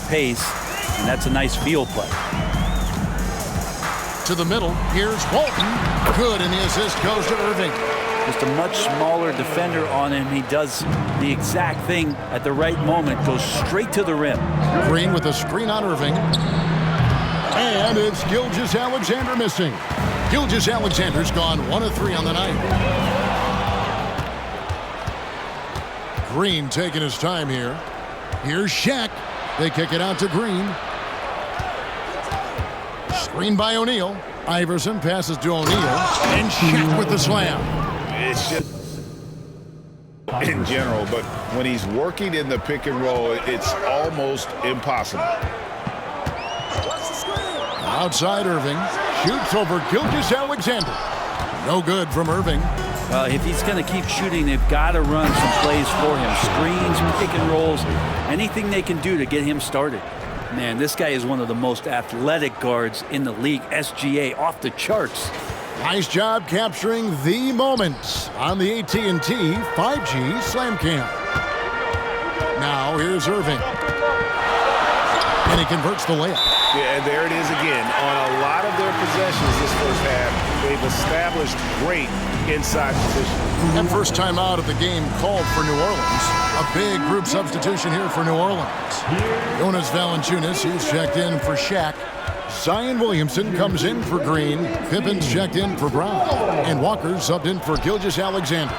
pace, and that's a nice field play. To the middle, here's Walton. Good, and the assist goes to Irving. Just a much smaller defender on him. He does the exact thing at the right moment, goes straight to the rim. Green with a screen on Irving. And it's Gilgeous-Alexander missing. Gilgeous-Alexander's gone 1 of 3 on the night. Green taking his time here. Here's Shaq. They kick it out to Green. Screen by O'Neal. Iverson passes to O'Neal. And Shaq with the slam. It's just in general, but when he's working in the pick and roll, it's almost impossible. Outside Irving. Shoots over Gilgeous-Alexander. No good from Irving. If he's going to keep shooting, they've got to run some plays for him. Screens, pick and rolls, anything they can do to get him started. Man, this guy is one of the most athletic guards in the league. SGA off the charts. Nice job capturing the moments on the AT&T 5G Slam Cam. Now here's Irving. And he converts the layup. Yeah, and there it is again. On a lot of their possessions this first half, they've established great inside position. And first time out of the game called for New Orleans. A big group substitution here for New Orleans. Jonas Valanciunas, he's checked in for Shaq. Zion Williamson comes in for Green. Pippen's checked in for Brown. And Walker subbed in for Gilgeous-Alexander.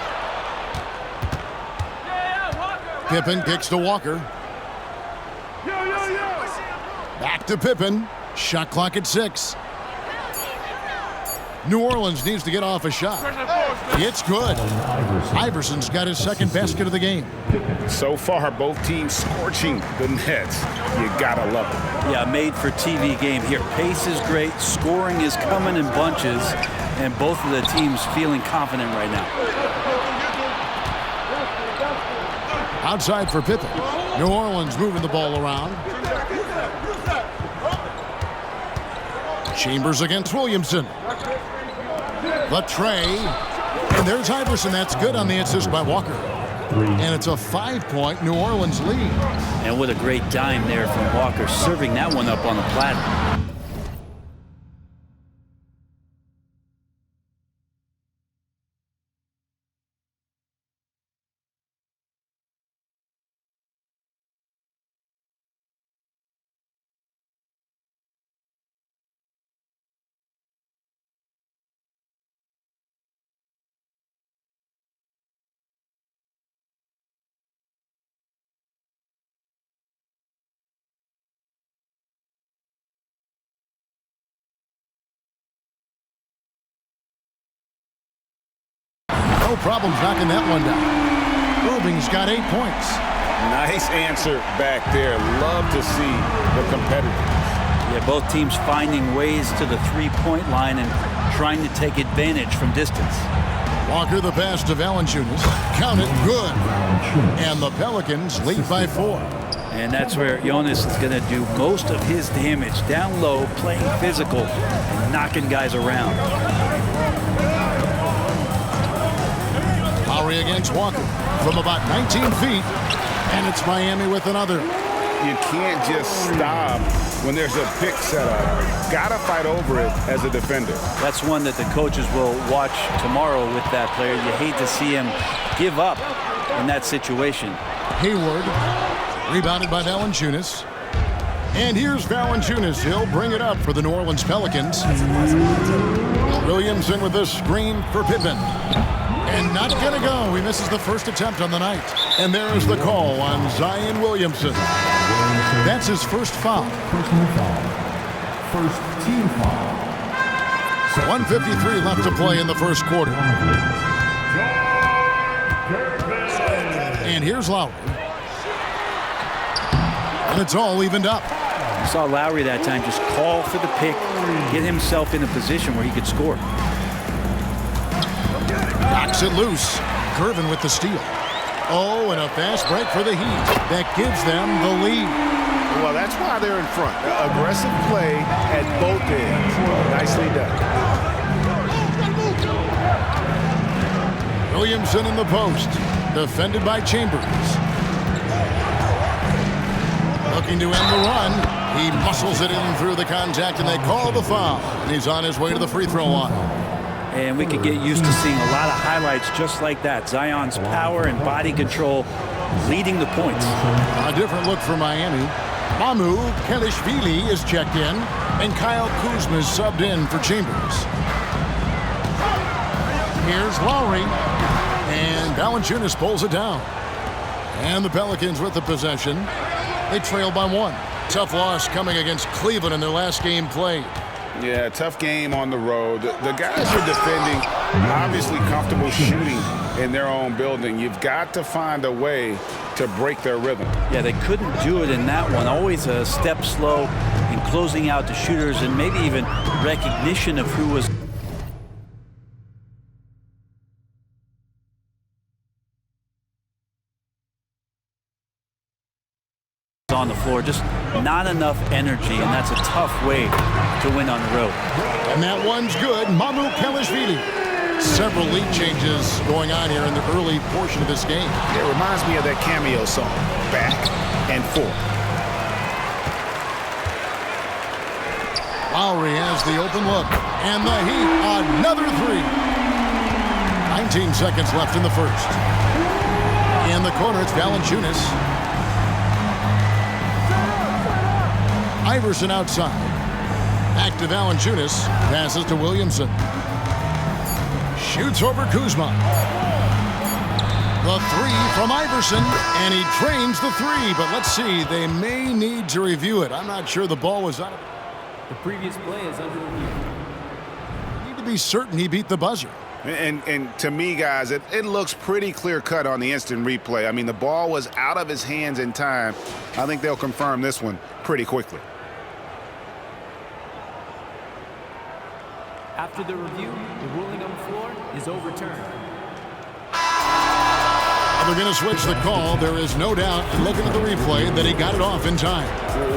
Pippen kicks to Walker. Back to Pippen. Shot clock at 6. New Orleans needs to get off a shot. It's good. Iverson's got his second basket of the game. So far, both teams scorching the Nets. You gotta love it. Yeah, made for TV game here. Pace is great. Scoring is coming in bunches. And both of the teams feeling confident right now. Outside for Pippen. New Orleans moving the ball around. Chambers against Williamson. The tray. And there's Iverson. That's good on the assist by Walker. And it's a 5-point New Orleans lead. And what a great dime there from Walker, serving that one up on the platter. No problems knocking that one down. Irving's got 8 points. Nice answer back there. Love to see the competitors. Yeah, both teams finding ways to the three-point line and trying to take advantage from distance. Walker the pass to Valanciunas. Count it, good. And the Pelicans lead by 4. And that's where Jonas is going to do most of his damage. Down low, playing physical, and knocking guys around. Lowry against Walker from about 19 feet. And it's Miami with another. You can't just stop when there's a pick set up. Gotta fight over it as a defender. That's one that the coaches will watch tomorrow with that player. You hate to see him give up in that situation. Hayward, rebounded by Valanciunas. And here's Valanciunas. He'll bring it up for the New Orleans Pelicans. Williamson with this screen for Pippen. And not gonna go. He misses the first attempt on the night. And there's the call on Zion Williamson. That's his first foul. Personal foul. First team foul. 1:53 left to play in the first quarter. And here's Lowry. And it's all evened up. You saw Lowry that time just call for the pick, get himself in a position where he could score. Knocks it loose. Curvin with the steal. Oh, and a fast break for the Heat. That gives them the lead. Well, that's why they're in front. Aggressive play at both ends. Nicely done. Williamson in the post. Defended by Chambers. Looking to end the run. He muscles it in through the contact, and they call the foul. And he's on his way to the free throw line. And we could get used to seeing a lot of highlights just like that. Zion's power and body control leading the points. A different look for Miami. Mamu Kelishvili is checked in, and Kyle Kuzma is subbed in for Chambers. Here's Lowry, and Valanciunas pulls it down. And the Pelicans with the possession. They trail by 1. Tough loss coming against Cleveland in their last game played. Yeah, tough game on the road. The guys are defending, obviously comfortable shooting in their own building. You've got to find a way to break their rhythm. Yeah, they couldn't do it in that one. Always a step slow in closing out the shooters and maybe even recognition of who was on the floor. Just not enough energy, and that's a tough way to win on the road. And that one's good. Mamu Kelishvili. Several lead changes going on here in the early portion of this game. It reminds me of that Cameo song, Back and Forth. Lowry has the open look, and the Heat, another 3. 19 seconds left in the first. In the corner, it's Valanciunas. Iverson outside. Back to Valanciunas. Passes to Williamson. Shoots over Kuzma. The 3 from Iverson, and he drains the 3. But let's see, they may need to review it. I'm not sure the ball was out of it. The previous play is under review. Need to be certain he beat the buzzer. And to me, guys, it looks pretty clear-cut on the instant replay. I mean, the ball was out of his hands in time. I think they'll confirm this one pretty quickly. After the review, the ruling on the floor is overturned. They're going to switch the call. There is no doubt, looking at the replay, that he got it off in time.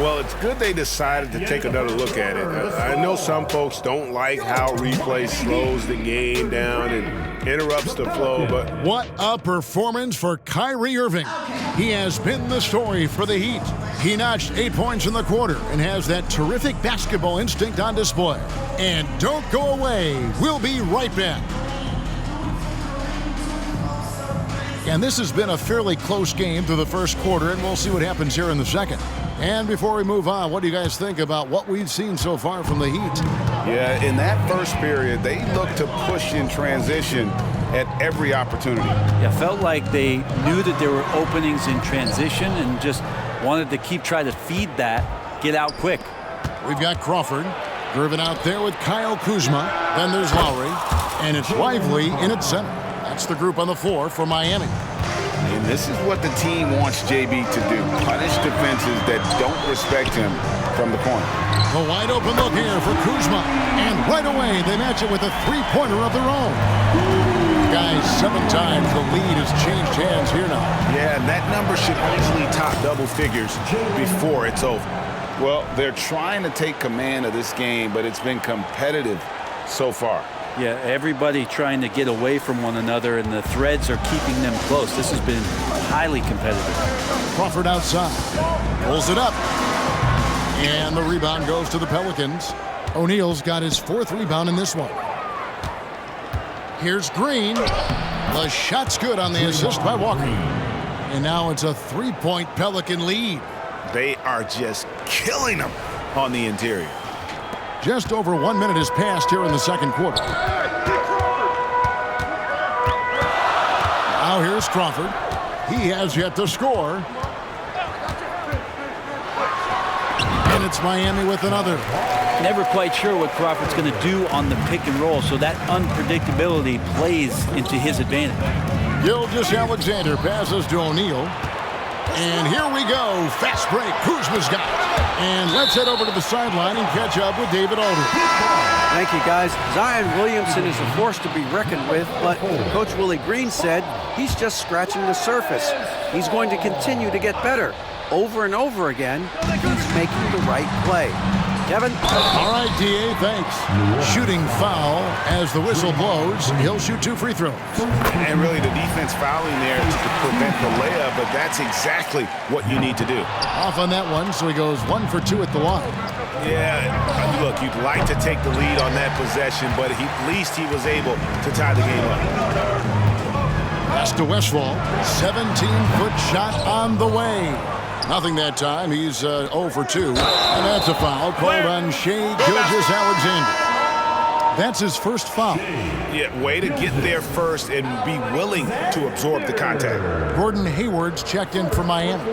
Well, it's good they decided to take another look at it. I know some folks don't like how replay slows the game down and interrupts the flow, but What a performance for Kyrie Irving. He has been the story for the Heat. He notched 8 points in the quarter and has that terrific basketball instinct on display. And don't go away. We'll be right back. And this has been a fairly close game through the first quarter, and we'll see what happens here in the second. And before we move on, what do you guys think about what we've seen so far from the Heat? Yeah, in that first period, they looked to push in transition at every opportunity. Yeah, felt like they knew that there were openings in transition and just wanted to keep trying to feed that, get out quick. We've got Crawford driven out there with Kyle Kuzma. Then there's Lowry, and it's Lively in at center. That's the group on the floor for Miami. And this is what the team wants JB to do. Punish defenses that don't respect him from the corner. A wide open look here for Kuzma. And right away, they match it with a three-pointer of their own. Guys, 7 times the lead has changed hands here now. Yeah, and that number should easily top double figures before it's over. Well, they're trying to take command of this game, but it's been competitive so far. Yeah, everybody trying to get away from one another, and the threads are keeping them close. This has been highly competitive. Crawford outside. Pulls it up. And the rebound goes to the Pelicans. O'Neal's got his 4th rebound in this one. Here's Green. The shot's good on the assist by Walker. And now it's a 3-point Pelican lead. They are just killing them on the interior. Just over 1 minute has passed here in the second quarter. Now here's Crawford. He has yet to score. And it's Miami with another. Never quite sure what Crawford's going to do on the pick and roll, so that unpredictability plays into his advantage. Gilgeous-Alexander passes to O'Neal. And here we go. Fast break. Kuzma's got it. And let's head over to the sideline and catch up with David Aldridge. Thank you, guys. Zion Williamson is a force to be reckoned with, but Coach Willie Green said he's just scratching the surface. He's going to continue to get better. Over and over again, he's making the right play. Kevin? All right, D.A., thanks. Shooting foul as the whistle blows. He'll shoot 2 free throws. And really the defense fouling there to prevent the layup, but that's exactly what you need to do. Off on that one, so he goes 1 for 2 at the line. Yeah, look, you'd like to take the lead on that possession, but at least he was able to tie the game up. Pass to Westphal. 17-foot shot on the way. Nothing that time. He's 0 for 2. And that's a foul called on Shai Gilgeous-Alexander. That's his first foul. Yeah, way to get there first and be willing to absorb the contact. Gordon Hayward's checked in for Miami.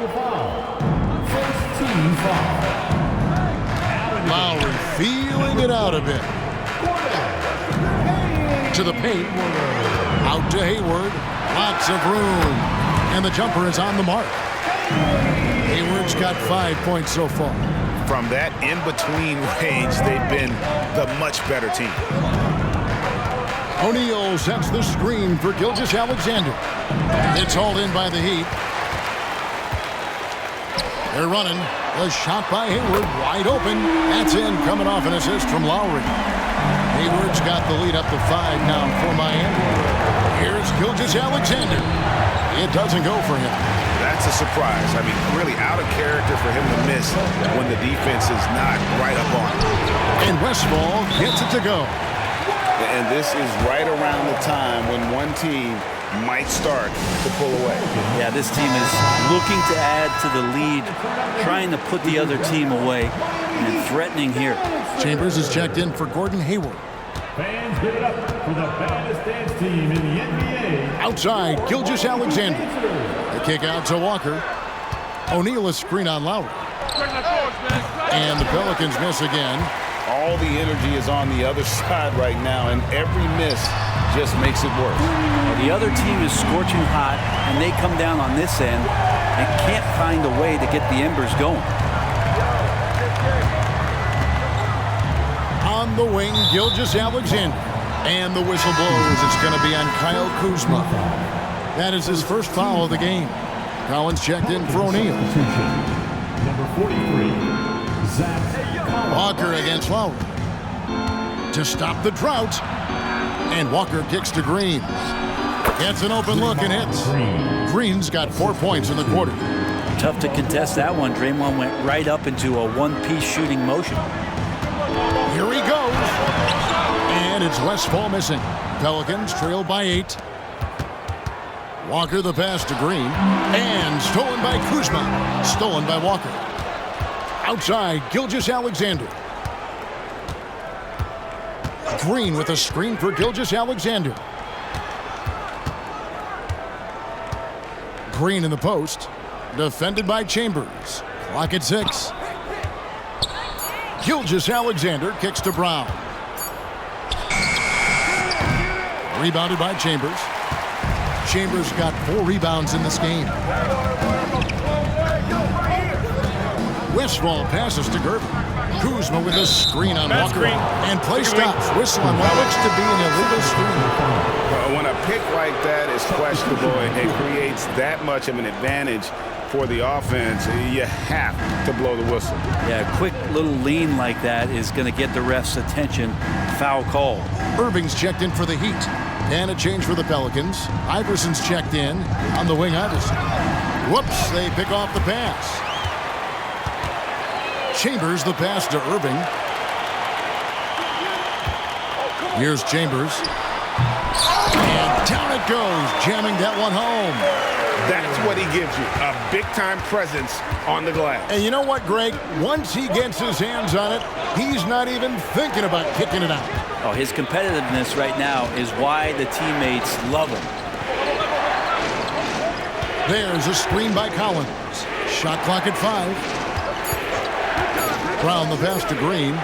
Lowry feeling it out a bit. To the paint. Out to Hayward. Lots of room. And the jumper is on the mark. Hayward's got 5 points so far. From that in-between range, they've been the much better team. O'Neal sets the screen for Gilgeous-Alexander. It's hauled in by the Heat. They're running. A shot by Hayward, wide open. That's in, coming off an assist from Lowry. Hayward's got the lead up to 5 now for Miami. Here's Gilgeous-Alexander. It doesn't go for him. That's a surprise. I mean, really out of character for him to miss when the defense is not right up on him. And Westphal gets it to go. And this is right around the time when one team might start to pull away. Yeah, this team is looking to add to the lead, trying to put the other team away, and threatening here. Chambers is checked in for Gordon Hayward. Fans, give it up for the baddest dance team in the NBA. Outside, Gilgeous-Alexander. The kick out to Walker. O'Neal is screen on Lowry. And the Pelicans miss again. All the energy is on the other side right now, and every miss just makes it worse. The other team is scorching hot, and they come down on this end and can't find a way to get the embers going. On the wing, Gilgeous-Alexander. And the whistle blows. It's going to be on Kyle Kuzma. That is his first foul of the game. Collins checked in for O'Neal. Number 43, Zach Walker against Lowry. To stop the drought. And Walker kicks to Green. Gets an open look and hits. Green's got 4 points in the quarter. Tough to contest that one. Draymond went right up into a one-piece shooting motion. Here he goes. And it's Westphal missing. Pelicans trail by 8. Walker the pass to Green. And stolen by Kuzma. Stolen by Walker. Outside, Gilgeous-Alexander. Green with a screen for Gilgeous-Alexander. Green in the post. Defended by Chambers. Clock at 6. Gilgeous-Alexander kicks to Brown. Rebounded by Chambers. Chambers got 4 rebounds in this game. Westphal passes to Gervin. Kuzma with a screen on Walker. And play stops. Whistle on what looks to be an illegal screen. When a pick like that is questionable and it creates that much of an advantage for the offense, you have to blow the whistle. Yeah, a quick little lean like that is going to get the ref's attention. Foul call. Irving's checked in for the Heat. And a change for the Pelicans. Iverson's checked in on the wing. Iverson. Whoops, they pick off the pass. Chambers the pass to Irving. Here's Chambers. And down it goes, jamming that one home. That's what he gives you, a big-time presence on the glass. And you know what, Greg? Once he gets his hands on it, he's not even thinking about kicking it out. Oh, his competitiveness right now is why the teammates love him. There's a screen by Collins. Shot clock at 5. Brown the pass to Green.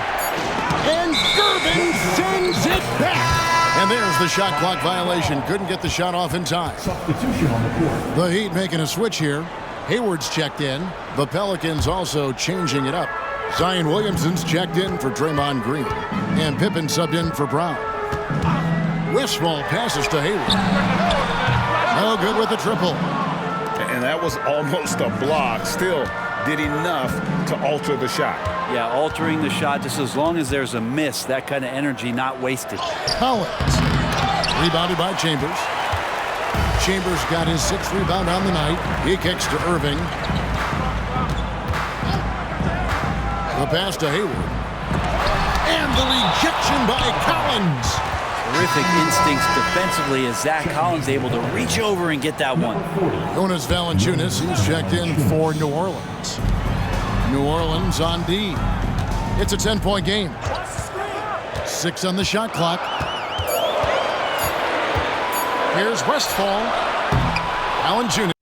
And Gervin sends it back. And there's the shot clock violation. Couldn't get the shot off in time. substitution on the court. The Heat making a switch here. Hayward's checked in. The Pelicans also changing it up. Zion Williamson's checked in for Draymond Green. And Pippen subbed in for Brown. Westphal passes to Hayward. No good with the triple. And that was almost a block. Still did enough to alter the shot. Yeah, altering the shot just as long as there's a miss, that kind of energy not wasted. Collins. Rebounded by Chambers. Chambers got his 6th rebound on the night. He kicks to Irving. The pass to Hayward. And the rejection by Collins. Terrific instincts defensively as Zach Collins able to reach over and get that one. Jonas Valanciunas, he's checked in for New Orleans. New Orleans on D. It's a 10-point game. 6 on the shot clock. Here's Westphal. Valanciunas.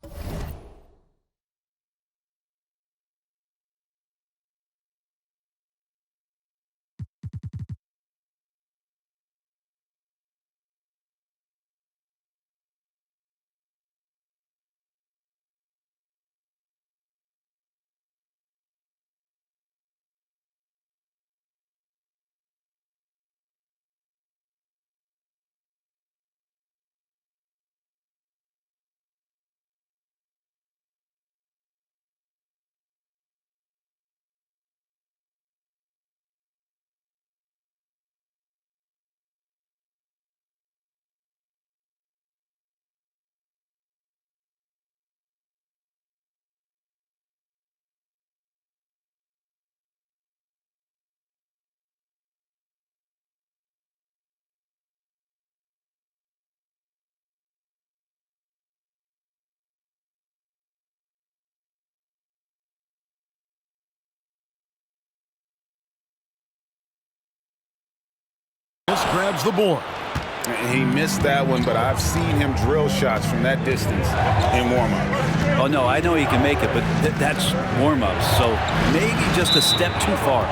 Grabs the board. He missed that one, but I've seen him drill shots from that distance in warm-up. Oh, no, I know he can make it, but that's warm-ups, so maybe just a step too far.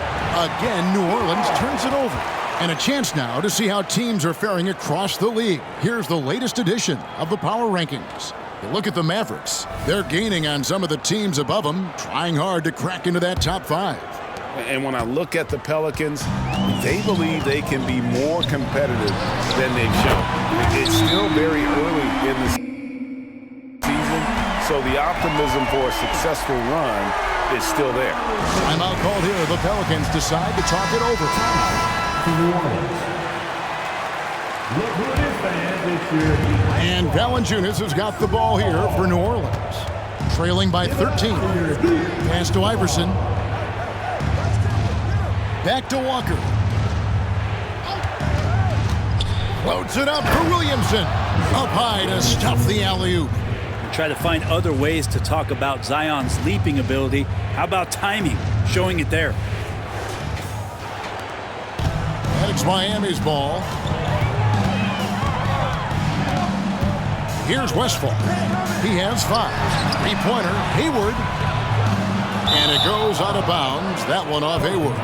Again, New Orleans turns it over. And a chance now to see how teams are faring across the league. Here's the latest edition of the Power Rankings. You look at the Mavericks. They're gaining on some of the teams above them, trying hard to crack into that top 5. And when I look at the Pelicans, they believe they can be more competitive than they've shown. It's still very early in the season, so the optimism for a successful run is still there. Timeout called here. The Pelicans decide to talk it over. And Valanciunas has got the ball here for New Orleans. Trailing by 13. Pass to Iverson. Back to Walker. Floats it up for Williamson. Up high to stuff the alley-oop. Try to find other ways to talk about Zion's leaping ability. How about timing? Showing it there. That's Miami's ball. Here's Westphal. He has 5. Three-pointer, Hayward. And it goes out of bounds. That one off Hayward.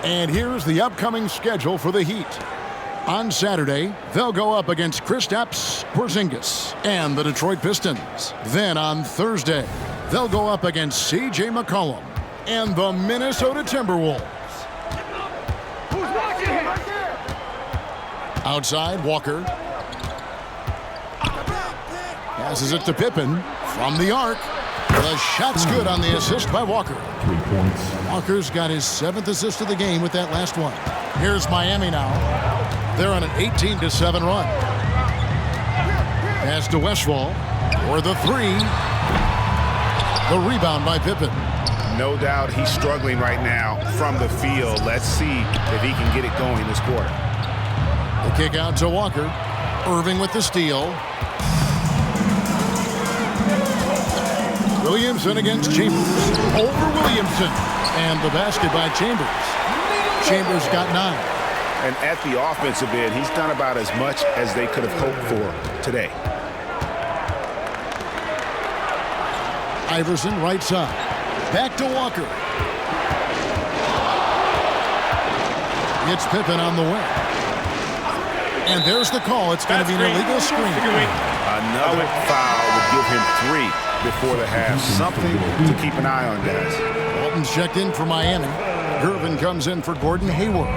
And here's the upcoming schedule for the Heat. On Saturday, they'll go up against Kristaps Porzingis and the Detroit Pistons. Then on Thursday, they'll go up against C.J. McCollum and the Minnesota Timberwolves. Outside, Walker. Passes it to Pippen from the arc. The shot's good on the assist by Walker. 3 points. Walker's got his 7th assist of the game with that last one. Here's Miami now. They're on an 18-7 run. Pass to Westphal for the 3. The rebound by Pippen. No doubt he's struggling right now from the field. Let's see if he can get it going this quarter. The kick out to Walker. Irving with the steal. Williamson against Chambers. Over Williamson. And the basket by Chambers. Chambers got 9. And at the offensive end, he's done about as much as they could have hoped for today. Iverson right side. Back to Walker. It's Pippen on the wing. And there's the call. It's going to be an illegal screen. Another foul would give him 3 before the half. Something to keep an eye on, guys. Walton's checked in for Miami. Gervin comes in for Gordon Hayward.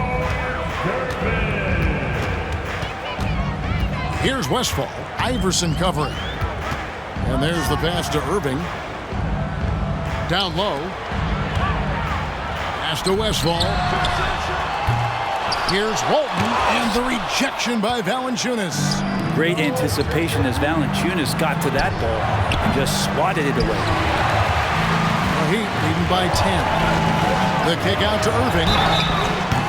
Here's Westphal. Iverson covering. And there's the pass to Irving. Down low. Pass to Westphal. Here's Walton, and the rejection by Valanciunas. Great anticipation as Valanciunas got to that ball and just swatted it away. The Heat leading by 10. The kick out to Irving.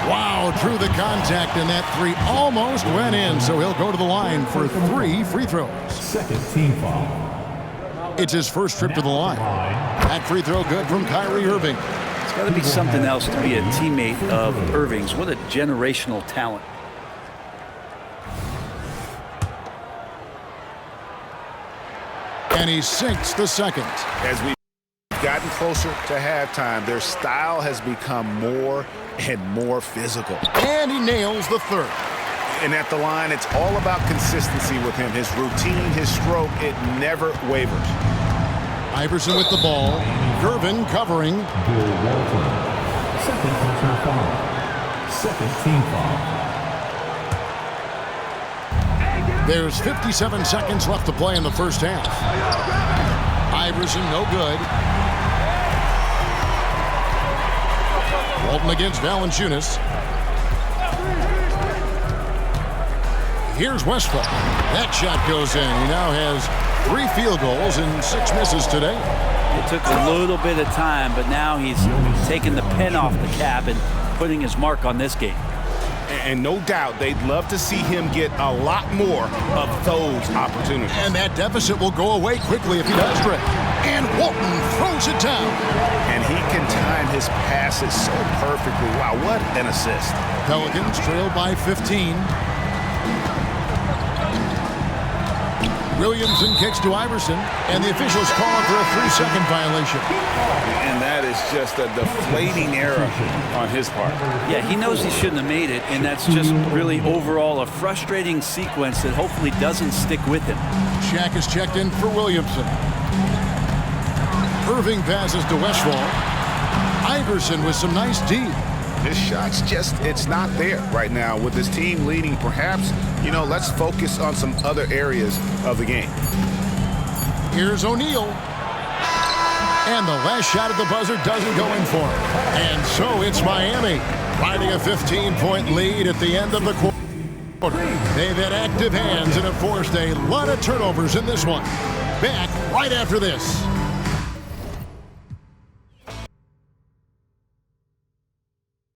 Wow, drew the contact, and that three almost went in, so he'll go to the line for 3 free throws. Second team foul. It's his first trip to the line. That free throw good from Kyrie Irving. It's got to be something else to be a teammate of Irving's. What a generational talent. And he sinks the second. As we've gotten closer to halftime, their style has become more and more physical. And he nails the third. And at the line, it's all about consistency with him. His routine, his stroke, it never wavers. Iverson with the ball. Gervin covering. Bill Walton. Second personal foul. Second team foul. There's 57 seconds left to play in the first half. Iverson, no good. Walton against Valanciunas. Here's Westphal. That shot goes in. He now has 3 field goals and 6 misses today. It took a little bit of time, but now he's taking the pen off the cap and putting his mark on this game. And no doubt they'd love to see him get a lot more of those opportunities. And that deficit will go away quickly if he does, Greg. And Walton throws it down. And he can time his passes so perfectly. Wow, what an assist. Pelicans trail by 15. Williamson kicks to Iverson, and the officials call it for a 3-second violation. And that is just a deflating error on his part. Yeah, he knows he shouldn't have made it, and that's just really overall a frustrating sequence that hopefully doesn't stick with him. Shaq is checked in for Williamson. Irving passes to Westphal. Iverson with some nice D. His shot's just, it's not there right now. With his team leading, perhaps, let's focus on some other areas of the game. Here's O'Neal. And the last shot at the buzzer doesn't go in for him. And so it's Miami, riding a 15-point lead at the end of the quarter. They've had active hands and have forced a lot of turnovers in this one. Back right after this.